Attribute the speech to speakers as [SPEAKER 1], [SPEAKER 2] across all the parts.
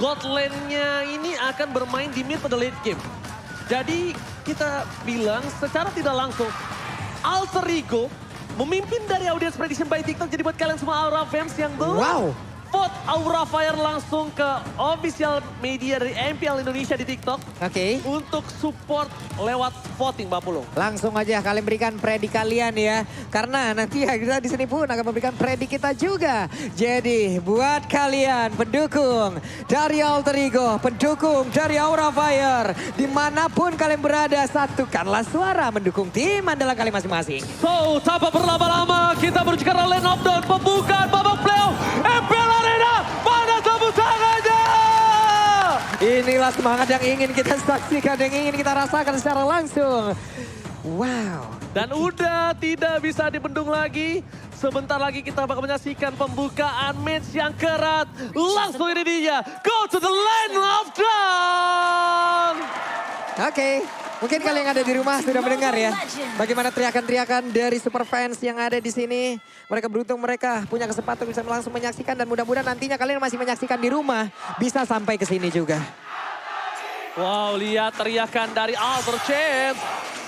[SPEAKER 1] God lane-nya ini akan bermain di mid pada late game. Jadi kita bilang secara tidak langsung, Alter Ego memimpin dari audience prediction by TikTok. Jadi buat kalian semua Aura fans yang belum vote Aura Fire langsung ke official media dari MPL Indonesia di TikTok.
[SPEAKER 2] Oke.
[SPEAKER 1] Untuk support lewat voting, Mbak Pulung.
[SPEAKER 2] Langsung aja kalian berikan predik kalian ya. Karena nanti ya kita di sini pun akan memberikan predik kita juga. Jadi buat kalian pendukung dari Alter Ego, pendukung dari Aura Fire, dimanapun kalian berada, satukanlah suara mendukung tim andalan kalian masing-masing.
[SPEAKER 1] So, tanpa berlama-lama kita menuju ke lane of down, pembukaan babak playoff MPL Arena. Mana tepuk tangannya?
[SPEAKER 2] Inilah semangat yang ingin kita saksikan, yang ingin kita rasakan secara langsung. Wow.
[SPEAKER 1] Dan udah tidak bisa dibendung lagi. Sebentar lagi kita bakal menyaksikan pembukaan match yang kerat. Langsung ini dia. Go to the lane of down.
[SPEAKER 2] Oke. Mungkin kalian yang ada di rumah sudah mendengar ya. Bagaimana teriakan-teriakan dari super fans yang ada di sini. Mereka beruntung mereka punya kesempatan bisa langsung menyaksikan. Dan mudah-mudahan nantinya kalian masih menyaksikan di rumah. Bisa sampai ke sini juga.
[SPEAKER 1] Wow, lihat teriakan dari Alter Champs.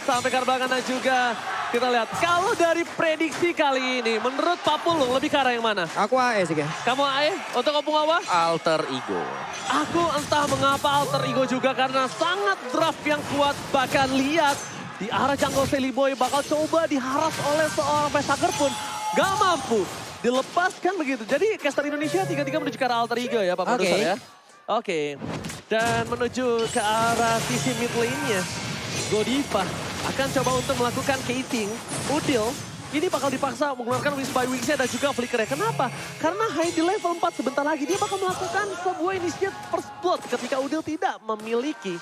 [SPEAKER 1] Sampai ke belakang dan juga kita lihat. Kalau dari prediksi kali ini, menurut Pak Pulung lebih ke arah yang mana?
[SPEAKER 2] Aku AE sih ya.
[SPEAKER 1] Kamu AE? Untuk opung apa?
[SPEAKER 3] Alter Ego.
[SPEAKER 1] Aku entah mengapa Alter Ego juga karena sangat draft yang kuat. Bahkan lihat di arah jungle Sally Boy bakal coba diharas oleh seorang Pesaker pun gak mampu dilepaskan begitu. Jadi caster Indonesia 3-3 menuju ke arah Alter Ego ya Pak Produser ya. Oke. Dan menuju ke arah sisi mid lane-nya. Godiva akan coba untuk melakukan gating. Udil ini bakal dipaksa mengeluarkan Wings by Wings-nya dan juga Flicker-nya. Kenapa? Karena high di level 4 sebentar lagi dia bakal melakukan sebuah initiate first blood ketika Udil tidak memiliki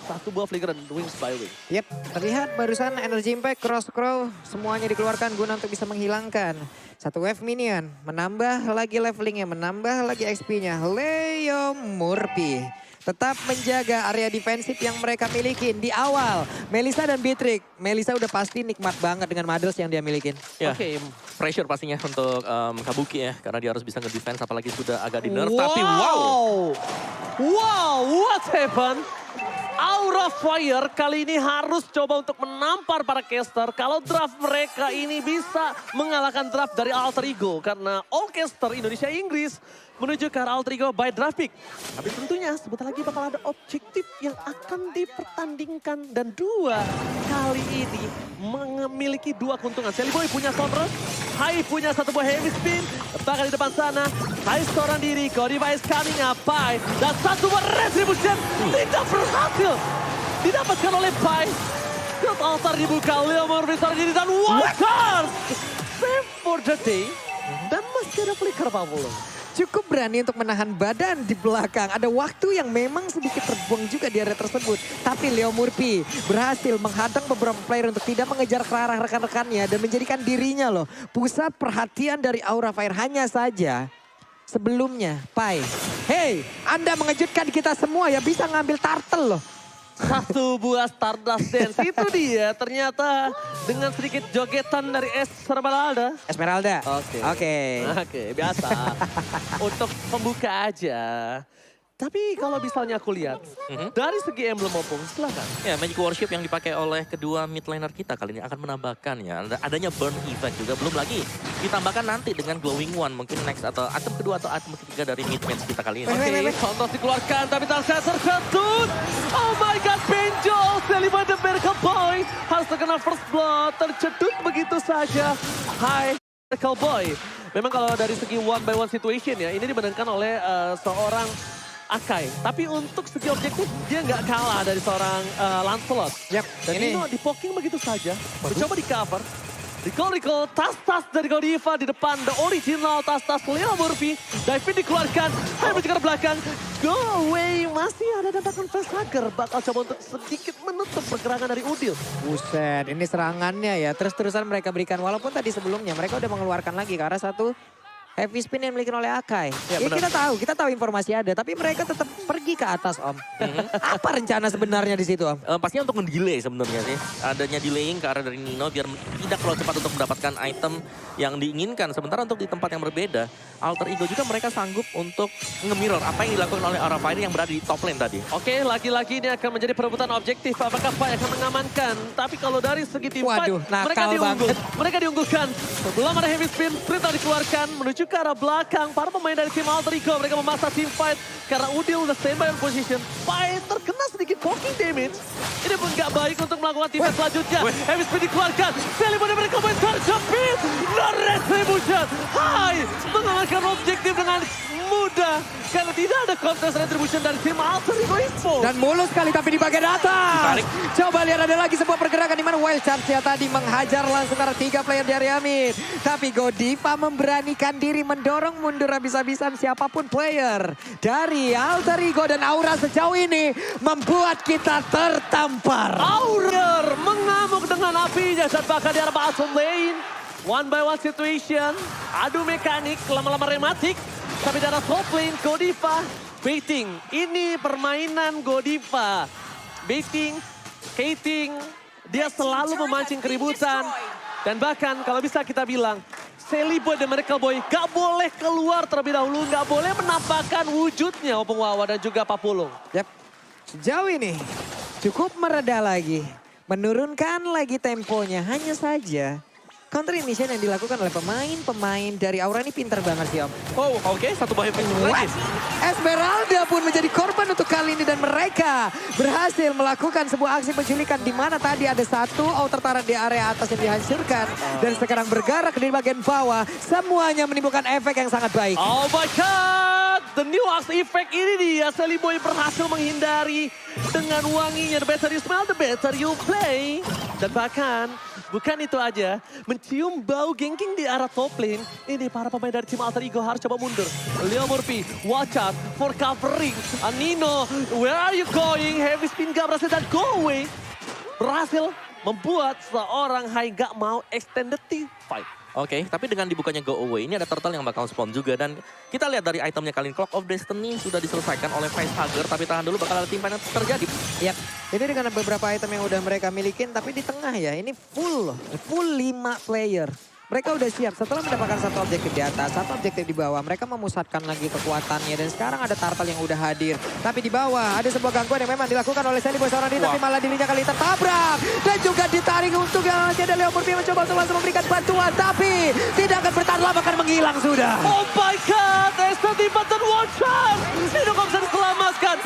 [SPEAKER 1] satu buah Flicker dan Wings by Wings.
[SPEAKER 2] Yep, terlihat barusan energy impact, cross crow semuanya dikeluarkan guna untuk bisa menghilangkan satu wave minion. Menambah lagi levelingnya, menambah lagi XP-nya. Leo Murphy tetap menjaga area defensif yang mereka miliki di awal. Melissa dan Beatrix. Melissa udah pasti nikmat banget dengan mothers yang dia milikin.
[SPEAKER 3] Ya, pressure pastinya untuk Kabuki ya. Karena dia harus bisa nge-defense apalagi sudah agak di nerf. Tapi
[SPEAKER 1] Wow, what happened? Aura Fire kali ini harus coba untuk menampar para caster. Kalau draft mereka ini bisa mengalahkan draft dari Alter Ego. Karena all caster Indonesia-Inggris menuju ke arah Alter Ego by draft pick. Tapi tentunya sebentar lagi bakal ada objektif yang akan dipertandingkan. Dan dua kali ini memiliki dua keuntungan. Sally Boy punya Sombra, Hai punya satu buah heavy spin. Bahkan di depan sana, Hai seorang diri, Godiva is coming up, Pai. Dan satu buah retribution tidak berhasil didapatkan oleh Pai. Field altar dibuka, Leo Murphy seorang diri dan Waters. Save for the day. Dan masih ada flicker Pak Pulung.
[SPEAKER 2] Cukup berani untuk menahan badan di belakang. Ada waktu yang memang sedikit terbuang juga di area tersebut. Tapi Leo Murphy berhasil menghadang beberapa player untuk tidak mengejar ke arah rekan-rekannya. Dan menjadikan dirinya loh pusat perhatian dari Aura Fire. Hanya saja sebelumnya Pai. Hey, Anda mengejutkan kita semua ya, bisa ngambil turtle loh.
[SPEAKER 1] Satu buah Stardust Dance, itu dia ternyata dengan sedikit jogetan dari Esmeralda. Oke, biasa. Untuk pembuka aja. Tapi kalau misalnya aku lihat, dari segi emblem opung, silakan.
[SPEAKER 3] Ya, Magic Worship yang dipakai oleh kedua mid laner kita kali ini akan menambahkan ya. Adanya burn effect juga, belum lagi ditambahkan nanti dengan glowing one. Mungkin next atau item kedua atau item ketiga dari mid match kita kali ini.
[SPEAKER 1] Oke, contoh dikeluarkan tapi Tarsier terketut. Oh my god, Benjol, Seliman the Miracle Boy. Harus terkena first blood, tercedut begitu saja. Hai, Miracle Boy. Memang kalau dari segi one by one situation ya, ini dimenangkan oleh seorang Akai. Tapi untuk segi objektif dia nggak kalah dari seorang Lancelot.
[SPEAKER 2] Yap.
[SPEAKER 1] Dan ini di-poking begitu saja. Mencoba di-cover. Recall tas-tas dari Godiva di depan. The original tas-tas Leo Murphy. Diving dikeluarkan. Hai menuju ke belakang. Go away. Masih ada tembakan Pesaker. Bakal coba untuk sedikit menutup pergerakan dari Udil.
[SPEAKER 2] Buset, ini serangannya ya. Terus-terusan mereka berikan. Walaupun tadi sebelumnya mereka udah mengeluarkan lagi ke arah satu Heavy spin yang dimiliki oleh Akai.
[SPEAKER 3] Ya,
[SPEAKER 2] Ya,
[SPEAKER 3] benar.
[SPEAKER 2] kita tahu informasi ada, tapi mereka tetap pergi ke atas Om. Apa rencana sebenarnya di situ Om?
[SPEAKER 3] Pastinya untuk mendelay sebenarnya sih. Adanya delaying ke arah dari Nino biar tidak terlalu cepat untuk mendapatkan item yang diinginkan. Sementara untuk di tempat yang berbeda, Alter Ego juga mereka sanggup untuk nge-mirror apa yang dilakukan oleh Aura Fire yang berada di top lane tadi.
[SPEAKER 1] Oke, lagi-lagi ini akan menjadi perebutan objektif. Apakah Pai akan mengamankan? Tapi kalau dari segi tim fight,
[SPEAKER 2] Waduh, nakal banget.
[SPEAKER 1] Mereka diunggulkan. Sebelum ada heavy spin, sprint dikeluarkan menuju ke arah belakang. Para pemain dari tim Alter Ego, mereka memaksa tim fight. Karena Udil udah standby on position. Pai terkena sedikit poking damage. Ini pun gak baik untuk melakukan tim fight selanjutnya. Heavy spin dikeluarkan. Sally dari mereka main terjepit. No retribution. Hai, mengamankan objektif dengan mudah. Karena tidak ada contest retribution dari tim Alter Ego Info.
[SPEAKER 2] Dan mulus sekali tapi di bagian atas.
[SPEAKER 3] Ditarik.
[SPEAKER 2] Coba lihat ada lagi sebuah pergerakan di mana Wild Charge tadi menghajar langsung ke arah 3 player dari Amit. Tapi Godiva memberanikan diri mendorong mundur habis-habisan siapapun player dari Alter Ego dan Aura sejauh ini membuat kita tertampar.
[SPEAKER 1] Aura mengamuk dengan apinya saat bahkan di arah bottom lane. One by one situation. Adu mekanik, lama-lama rematik. Tapi di arah top lane, Godiva baiting. Ini permainan Godiva. Baiting, skating. Dia selalu memancing keributan. Dan bahkan kalau bisa kita bilang, Sally Boy dan Miracle Boy gak boleh keluar terlebih dahulu. Gak boleh menampakkan wujudnya Opung Wawa dan juga Papulung.
[SPEAKER 2] Yap, sejauh ini cukup mereda lagi. Menurunkan lagi temponya, hanya saja counter initiation yang dilakukan oleh pemain-pemain dari Aura ini pintar banget sih Om.
[SPEAKER 3] Oh oke, satu bahaya lagi.
[SPEAKER 2] Esmeralda pun menjadi korban untuk kali ini dan mereka berhasil melakukan sebuah aksi penculikan di mana tadi ada satu outer turret di area atas yang dihancurkan dan sekarang bergerak di bagian bawah. Semuanya menimbulkan efek yang sangat baik.
[SPEAKER 1] Oh my god, the new Axe effect ini dia. Sally Boy berhasil menghindari dengan wanginya. The better you smell, the better you play. Dan bahkan bukan itu aja, mencium bau ganking di arah top lane. Ini para pemain dari tim Alter Ego harus coba mundur. Leo Murphy, watch out for covering. Nino, where are you going? Heavy spin gak berhasil dan go away. Berhasil membuat seorang Hai gak mau extended team fight.
[SPEAKER 3] Oke, tapi dengan dibukanya Go Away ini ada turtle yang bakal spawn juga. Dan kita lihat dari itemnya kali ini, Clock of Destiny sudah diselesaikan oleh Facehugger. Tapi tahan dulu, bakal ada tim fight yang terjadi.
[SPEAKER 2] Yap, ini dengan beberapa item yang udah mereka milikin tapi di tengah ya ini full 5 player. Mereka udah siap setelah mendapatkan satu objektif di atas, satu objektif di bawah. Mereka memusatkan lagi kekuatannya dan sekarang ada Turtle yang udah hadir. Tapi di bawah ada sebuah gangguan yang memang dilakukan oleh Sally Boy seorang diri, tapi malah dirinya kali tertabrak. Dan juga ditarik untuk yang ada Leo Murphy mencoba untuk langsung memberikan bantuan. Tapi tidak akan bertahan lama, akan menghilang sudah.
[SPEAKER 1] Oh my god, Esther tiba dan one shot. Nino gak bisa diselamatkan.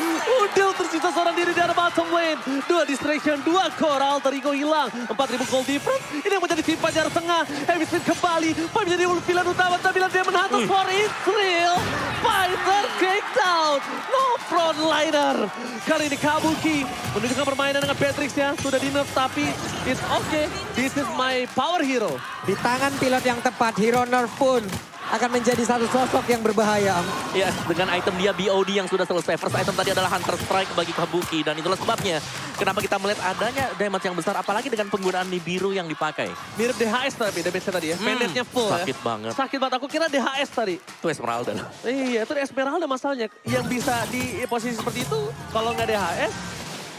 [SPEAKER 1] Udil tersisa seorang diri di arah bottom lane. 2 distraction, 2 core, Alter Ego hilang. 4.000 gold difference. Ini yang menjadi tim jarak tengah. Heavy spin kembali. Pai menjadi pilihan utama. Tapi dia menhantam for Israel. Fighter kicked out. No frontliner. Kali ini Kabuki menunjukkan permainan dengan Patrick-nya. Sudah di nerf tapi it's okay. This is my power hero.
[SPEAKER 2] Di tangan pilot yang tepat, Hero Nerf pun akan menjadi satu sosok yang berbahaya.
[SPEAKER 3] Ya, dengan item dia BOD yang sudah selesai. First item tadi adalah Hunter Strike bagi Kabuki. Dan itulah sebabnya kenapa kita melihat adanya damage yang besar. Apalagi dengan penggunaan Nibiru yang dipakai.
[SPEAKER 1] Mirip DHS tapi damage-nya tadi ya. Pendeknya full
[SPEAKER 3] sakit
[SPEAKER 1] ya.
[SPEAKER 3] banget.
[SPEAKER 1] Sakit banget. Aku kira DHS tadi.
[SPEAKER 3] Itu Esmeralda.
[SPEAKER 1] Iya, itu Esmeralda masalahnya. Yang bisa di posisi seperti itu, kalau nggak DHS,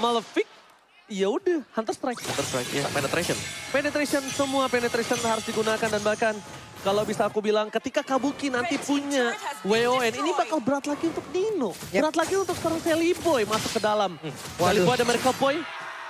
[SPEAKER 1] Malefic, ya udah Hunter Strike.
[SPEAKER 3] Hunter Strike, ya. Penetration.
[SPEAKER 1] Penetration, semua penetration harus digunakan dan bahkan kalau bisa aku bilang ketika Kabuki nanti punya WON, ini bakal berat lagi untuk Nino. Berat lagi untuk seorang Sally Boy masuk ke dalam. Sally Boy ada Miracle Boy.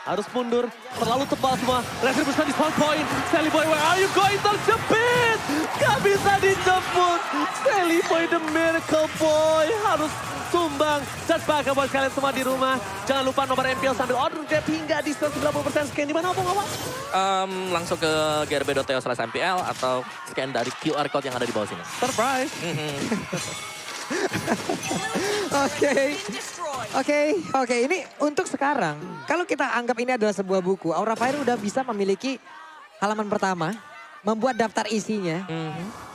[SPEAKER 1] Harus mundur, terlalu tebal semua. Retribution di spawn point. Sally Boy, where are you going? Terjepit! Gak bisa dijemput. Sally Boy, the Miracle Boy. Harus tumbang. Dan bahkan buat kalian semua di rumah, jangan lupa nomor MPL sambil order grab hingga diskon 90% scan. Dimana Opung Wawa?
[SPEAKER 3] Langsung ke grb.to/mpl atau scan dari QR code yang ada di bawah sini.
[SPEAKER 1] Surprise!
[SPEAKER 2] Oke. Ini untuk sekarang, kalau kita anggap ini adalah sebuah buku, Aura Fire udah bisa memiliki halaman pertama, membuat daftar isinya,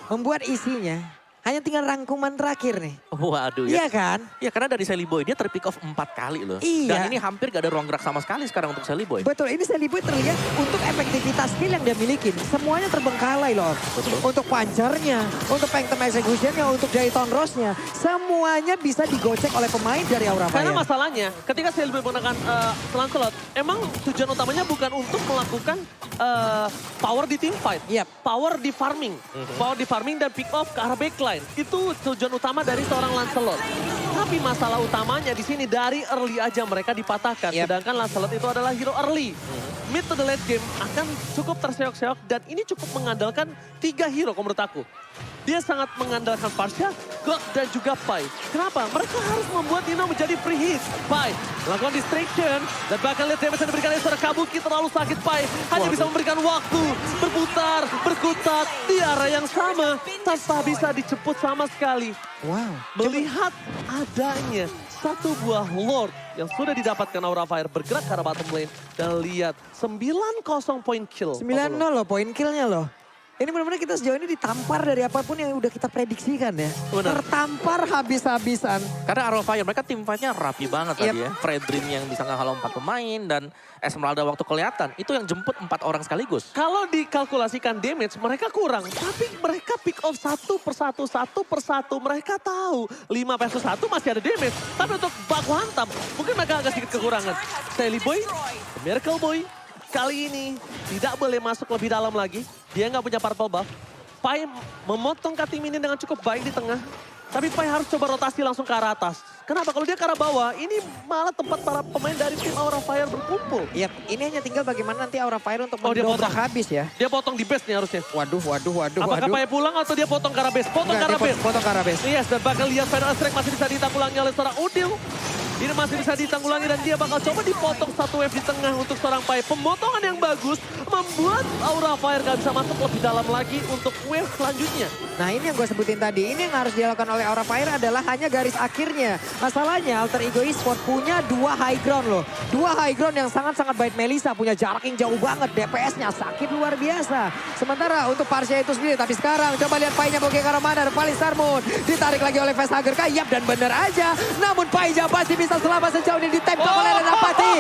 [SPEAKER 2] membuat isinya, Hanya tinggal rangkuman terakhir nih.
[SPEAKER 3] Waduh
[SPEAKER 2] Iya
[SPEAKER 3] ya.
[SPEAKER 2] kan?
[SPEAKER 3] Ya karena dari Sally Boy dia terpick off 4 kali loh.
[SPEAKER 2] Iya.
[SPEAKER 3] Dan ini hampir gak ada ruang gerak sama sekali sekarang untuk Sally Boy.
[SPEAKER 2] Betul, ini Sally Boy terlihat untuk efektivitas skill yang dia miliki. Semuanya terbengkalai loh.
[SPEAKER 3] Betul.
[SPEAKER 2] Untuk pancernya, untuk phantom executionnya, untuk Jaiton Rose-nya. Semuanya bisa digocek oleh pemain dari Aura
[SPEAKER 1] Karena
[SPEAKER 2] Fire.
[SPEAKER 1] masalahnya ketika Sally Boy menggunakan Lancelot, emang tujuan utamanya bukan untuk melakukan power di team fight.
[SPEAKER 2] Yap.
[SPEAKER 1] Power di farming. Power di farming dan pick off ke arah backline. Itu tujuan utama dari seorang Lancelot. Tapi masalah utamanya di sini dari early aja mereka dipatahkan.
[SPEAKER 2] Yap.
[SPEAKER 1] Sedangkan Lancelot itu adalah hero early. Mid to the late game akan cukup terseok-seok dan ini cukup mengandalkan 3 hero menurut aku. Dia sangat mengandalkan Parsha, God, dan juga Pai. Kenapa? Mereka harus membuat Nino menjadi free hit. Pai melakukan distraction dan bahkan lihat damage yang diberikan oleh seorang Kabuki terlalu sakit. Pai hanya bisa memberikan waktu berputar, berkutat di arah yang sama tanpa bisa diceput sama sekali.
[SPEAKER 2] Wow.
[SPEAKER 1] Melihat adanya satu buah Lord yang sudah didapatkan Aura Fire bergerak ke arah bottom lane dan lihat 9-0 point kill.
[SPEAKER 2] 9-0 loh poin killnya loh. Ini benar-benar kita sejauh ini ditampar dari apapun yang udah kita prediksikan ya.
[SPEAKER 3] Benar.
[SPEAKER 2] Tertampar habis-habisan.
[SPEAKER 3] Karena Aura Fire mereka tim fightnya rapi banget tadi ya. Fredrin yang bisa ngehalau 4 pemain dan Esmeralda waktu kelihatan. Itu yang jemput 4 orang sekaligus.
[SPEAKER 1] Kalau dikalkulasikan damage mereka kurang. Tapi mereka pick off satu persatu. Mereka tahu 5 versus 1 masih ada damage. Tapi untuk baku hantam mungkin mereka agak sedikit kekurangan. Sally Boy, Miracle Boy kali ini tidak boleh masuk lebih dalam lagi. Dia nggak punya purple buff. Pai memotong cutting minion dengan cukup baik di tengah. Tapi Pai harus coba rotasi langsung ke arah atas. Kenapa? Kalau dia ke arah bawah, ini malah tempat para pemain dari tim Aura Fire berkumpul.
[SPEAKER 2] Yap, ini hanya tinggal bagaimana nanti Aura Fire untuk
[SPEAKER 1] Oh, dia
[SPEAKER 2] mendobrak
[SPEAKER 1] potong.
[SPEAKER 2] habis ya.
[SPEAKER 1] Dia potong di base nih harusnya.
[SPEAKER 2] Waduh.
[SPEAKER 1] Apakah Pai pulang atau dia potong ke arah base? Potong ke arah base.
[SPEAKER 2] Potong ke arah base.
[SPEAKER 1] Yes, dan bakal lihat Final Strike masih bisa ditanggulangi oleh seorang Udil. Ini masih bisa ditanggulangi dan dia bakal coba dipotong satu wave di tengah untuk seorang Pai. Pemotongan yang bagus membuat Aura Fire gak bisa masuk lebih dalam lagi untuk wave selanjutnya.
[SPEAKER 2] Nah ini yang gue sebutin tadi, ini yang harus dilakukan oleh Aura Fire adalah hanya garis akhirnya. Masalahnya Alter Ego Esports punya 2 high ground loh. 2 high ground yang sangat-sangat baik Melissa, punya jarak yang jauh banget. DPS-nya sakit luar biasa. Sementara untuk Parsha itu sendiri, tapi sekarang coba lihat Pai-nya mau ke arah mana. Paling Sarmun ditarik lagi oleh Facehugger. Yap, dan bener aja. Namun Pai-nya pasti bisa selamat sejauh ini ditembak oleh Renapati.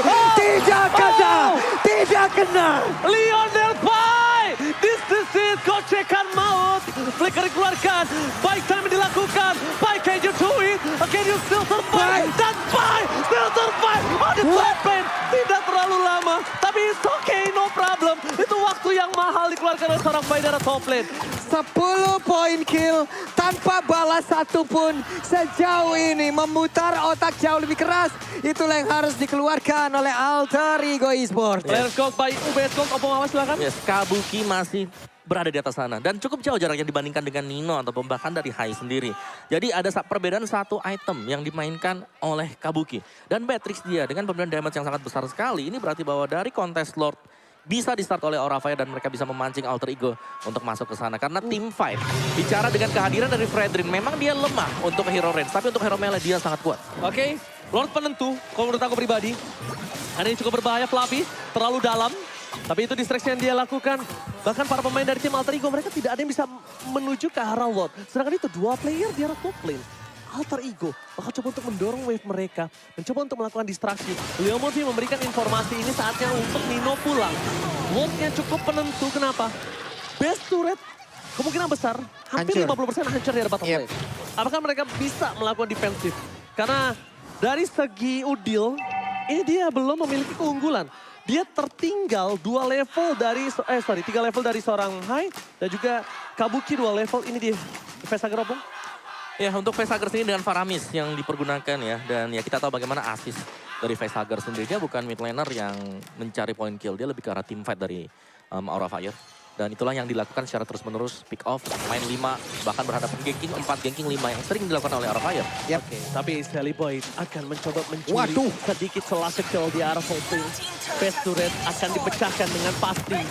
[SPEAKER 2] Tidak kena.
[SPEAKER 1] Lionel Pai! This is it, gocekan maut. Flicker dikeluarkan, baik time dilakukan. Pai, can you do it? Can you still survive? Dan Pai still survive on the top lane. Tidak terlalu lama, tapi it's okay, no problem. Itu waktu yang mahal dikeluarkan oleh seorang Pai dari top lane.
[SPEAKER 2] 10 poin kill tanpa balas satupun sejauh ini. Memutar otak jauh lebih keras. Itulah yang harus dikeluarkan oleh Alter Ego Esports.
[SPEAKER 1] Players Gold by UBS Gold, Oppo Mama silakan.
[SPEAKER 3] Yes, Kabuki masih berada di atas sana. Dan cukup jauh jaraknya dibandingkan dengan Nino atau bahkan dari Hai sendiri. Jadi ada perbedaan satu item yang dimainkan oleh Kabuki. Dan Beatrix dia dengan pemberian damage yang sangat besar sekali. Ini berarti bahwa dari kontes Lord bisa di start oleh Aura Fire dan mereka bisa memancing Alter Ego untuk masuk ke sana. Karena team fight, bicara dengan kehadiran dari Fredrin, memang dia lemah untuk hero range. Tapi untuk hero melee dia sangat kuat.
[SPEAKER 1] Oke, Lord penentu, kalau menurut aku pribadi. Karena ini cukup berbahaya, Fluffy, terlalu dalam. Tapi itu distraction yang dia lakukan. Bahkan para pemain dari tim Alter Ego, mereka tidak ada yang bisa menuju ke arah Lord. Sedangkan itu 2 player di arah top lane. Alter Ego bakal coba untuk mendorong wave mereka. Mencoba untuk melakukan distraksi. Leo Murphy memberikan informasi ini saatnya untuk Nino pulang. Lordnya cukup penentu, kenapa? Best turret kemungkinan besar hampir
[SPEAKER 2] Hancur.
[SPEAKER 1] 50% hancur di arah bottom lane. Apakah mereka bisa melakukan defensif? Karena dari segi Udil, ini dia belum memiliki keunggulan. Dia tertinggal 3 level dari seorang Hai dan juga Kabuki 2 level. Ini dia, Facehugger Opung.
[SPEAKER 3] Ya, untuk Facehugger sendiri dengan Faramis yang dipergunakan ya. Dan ya kita tahu bagaimana assist dari Facehugger sendiri. Dia bukan mid laner yang mencari point kill. Dia lebih ke arah team fight dari Aura Fire. Dan itulah yang dilakukan secara terus-menerus, pick off, main 5, bahkan berhadapan ganking 4, ganking 5 yang sering dilakukan oleh Aura Fire.
[SPEAKER 2] Yap.
[SPEAKER 1] Oke, tapi Sally Boy akan mencoba mencuri sedikit celah kecil di arah top lane. Best turret akan dipecahkan dengan pasti.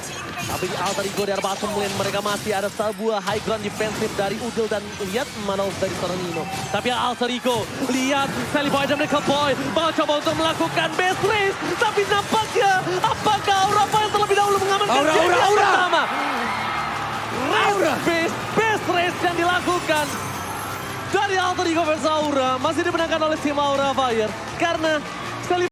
[SPEAKER 1] Tapi di Alter Ego di arah bottom lane mereka masih ada sebuah high ground defensif dari Udil dan lihat Manos dari seorang Nino. Tapi Alter Ego, lihat Sally Boy dan Miracle Boy bakal coba untuk melakukan best race. Tapi nampaknya apakah Aura Fire terlebih dahulu mengamankan game yang pertama? Best race yang dilakukan dari Alter Ego versus Aura masih dimenangkan oleh tim Aura Fire. Karena